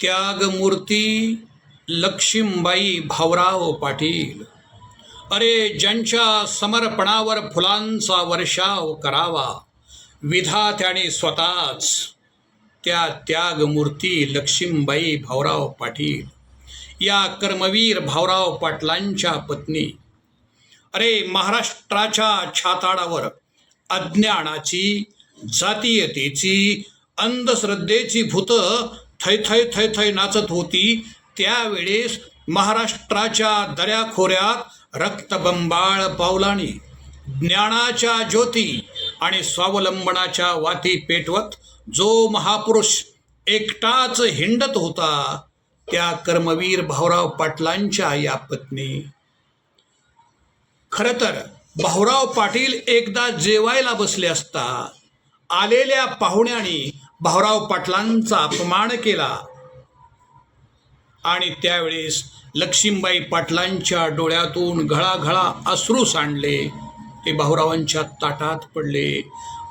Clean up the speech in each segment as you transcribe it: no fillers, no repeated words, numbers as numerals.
त्यागमूर्ती लक्ष्मीबाई भाऊराव पाटील. अरे ज्यांच्या समर्पणावर फुलांचा वर्षाव करावा विधात्याने स्वतःच, त्या त्यागमूर्ती लक्ष्मीबाई भाऊराव पाटील या कर्मवीर भाऊराव पाटलांच्या पत्नी. अरे महाराष्ट्राच्या छाताडावर अज्ञानाची, जातीयतेची, अंधश्रद्धेची भूतं थै थै थै थै नाचत होती. त्यावेळेस महाराष्ट्राच्या दऱ्याखोऱ्यात रक्तबंबाळ पावलांनी ज्ञानाच्या ज्योती आणि स्वावलंबनाच्या वाती पेटवत जो महापुरुष एकटाच हिंडत होता, त्या कर्मवीर भाऊराव पाटलांच्या या पत्नी. खरं तर भाऊराव पाटील एकदा जेवायला बसले असता आलेल्या पाहुण्यांनी भाऊराव पाटलांचा अपमान केला आणि त्यावेळेस लक्ष्मीबाई पाटलांच्या डोळ्यातून घळाघळा अश्रू सांडले. ते भाऊरावांच्या ताटात पडले.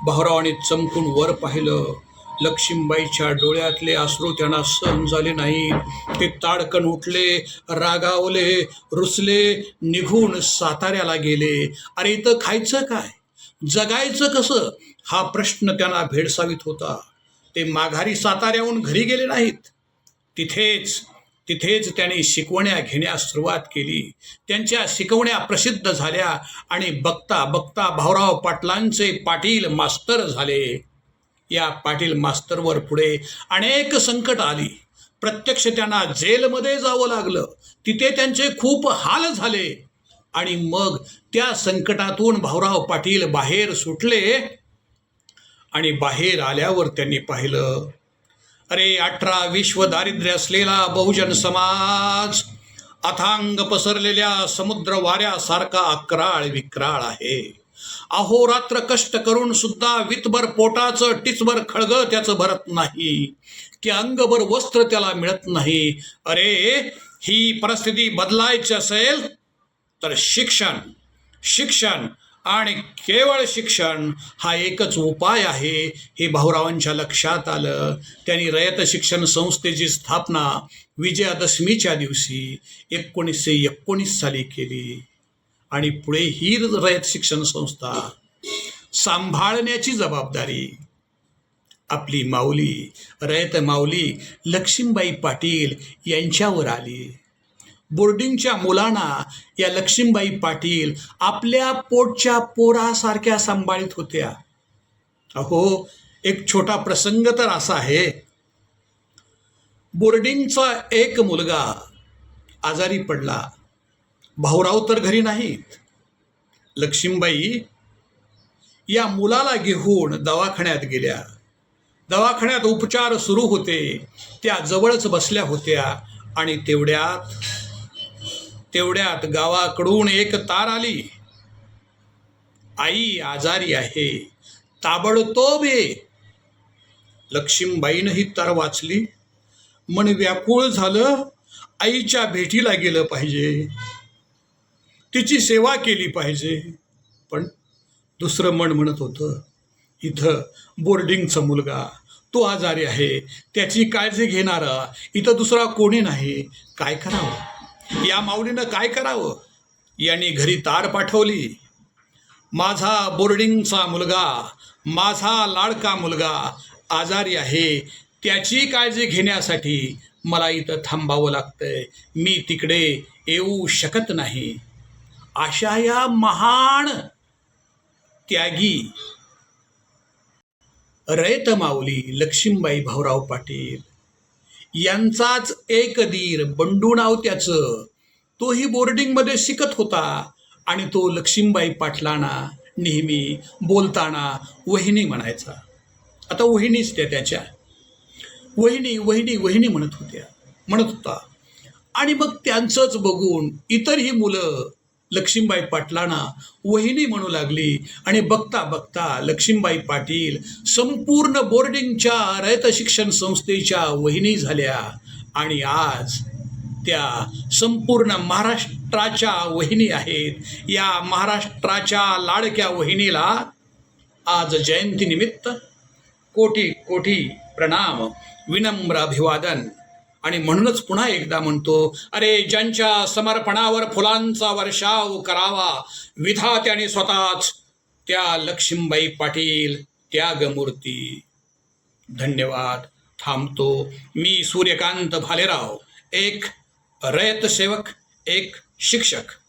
भाऊरावांनी चमकून वर पाहिलं. लक्ष्मीबाईच्या डोळ्यातले अश्रू त्यांना सहन झाले नाहीत. ते ताडकन उठले, रागावले, रुसले, निघून साताऱ्याला गेले. अरे इथं खायचं काय, जगायचं कसं, हा प्रश्न त्यांना भेडसावीत होता. ते माघारी साताऱ्याहून घरी गेले नाहीत. तिथेच त्यांनी शिकवण्या घेण्यास सुरुवात केली. त्यांच्या शिकवण्या प्रसिद्ध झाल्या आणि बघता बघता भाऊराव पाटलांचे पाटील मास्तर झाले. या पाटील मास्तरवर पुढे अनेक संकट आली. प्रत्यक्ष त्यांना जेलमध्ये जावं लागलं. तिथे त्यांचे खूप हाल झाले आणि मग त्या संकटातून भाऊराव पाटील बाहेर सुटले आणि बाहेर आल्यावर त्यांनी पाहिलं, अरे 18 विश्व दारिद्र्य असलेला बहुजन समाज अथांग पसरलेल्या समुद्र वाऱ्यासारखा अक्राळ विक्राळ आहे. अहोरात्र कष्ट करून सुद्धा वितभर पोटाचं टिचभर खळगं त्याचं भरत नाही, की अंगभर वस्त्र त्याला मिळत नाही. अरे ही परिस्थिती बदलायची असेल तर शिक्षण आणि केवळ शिक्षण हा एकच उपाय आहे, हे भाऊरावांच्या लक्षात आलं. त्यांनी रयत शिक्षण संस्थेची स्थापना विजयादशमीच्या दिवशी 1919 साली केली आणि पुढे ही रयत शिक्षण संस्था सांभाळण्याची जबाबदारी आपली माऊली, रयत माऊली लक्ष्मीबाई पाटील यांच्यावर आली. बोर्डिंगच्या मुलांना या लक्ष्मीबाई पाटील आपल्या पोटच्या पोरासारख्या सांभाळीत होत्या. अहो एक छोटा प्रसंग तर असा आहे. बोर्डिंगचा एक मुलगा आजारी पडला. भाऊराव तर घरी नाहीत. लक्ष्मीबाई या मुलाला घेऊन दवाखान्यात गेल्या. दवाखान्यात उपचार सुरू होते. त्या जवळच बसल्या होत्या आणि तेवढ्यात गावाकडून एक तार आली. आई आजारी आहे. ताबडतोब ये. लक्ष्मीबाईनं ही तार वाचली. मन व्याकुळ झालं. आईच्या भेटीला गेलं पाहिजे, तिची सेवा केली पाहिजे. पण दुसरं मन म्हणत होतं, इथं बोर्डिंगचा मुलगा, तो आजारी आहे, त्याची काळजी घेणारा इथं दुसरा कोणी नाही. काय करावं, या माऊलीनं काय करावं. यांनी घरी तार पाठवली. माझा बोर्डिंगचा मुलगा, माझा लाडका मुलगा आजारी आहे, त्याची काळजी घेण्यासाठी मला इथं थांबावं लागतंय. मी तिकडे येऊ शकत नाही. अशा या महान त्यागी रयत माऊली लक्ष्मीबाई भाऊराव पाटील यांचाच एक दीर बंडू नाव त्याचं, तोही बोर्डिंगमध्ये शिकत होता आणि तो लक्ष्मीबाई पाटलांना नेहमी बोलताना वहिनी म्हणायचा. आता वहिनीच त्याच्या वहिनी वहिनी वहिनी म्हणत होता. आणि मग त्यांचंच बघून इतरही मुलं लक्ष्मीबाई पाटलांना वहिनी म्हणू लागली आणि बघता बघता लक्ष्मीबाई पाटील संपूर्ण बोर्डिंगच्या रयत शिक्षण संस्थेच्या वहिनी झाल्या आणि आज त्या संपूर्ण महाराष्ट्राच्या वहिनी आहेत. या महाराष्ट्राच्या लाडक्या वहिनीला आज जयंतीनिमित्त कोटी कोटी प्रणाम, विनम्र अभिवादन. आणि म्हणूनच पुन्हा एकदा म्हणतो, अरे ज्यांच्या समर्पणावर फुलांचा वर्षाव करावा विधात्याने स्वतःच, त्या लक्ष्मीबाई पाटील त्यागमूर्ती. धन्यवाद. थांबतो. मी सूर्यकांत भालेराव, एक रयत सेवक, एक शिक्षक.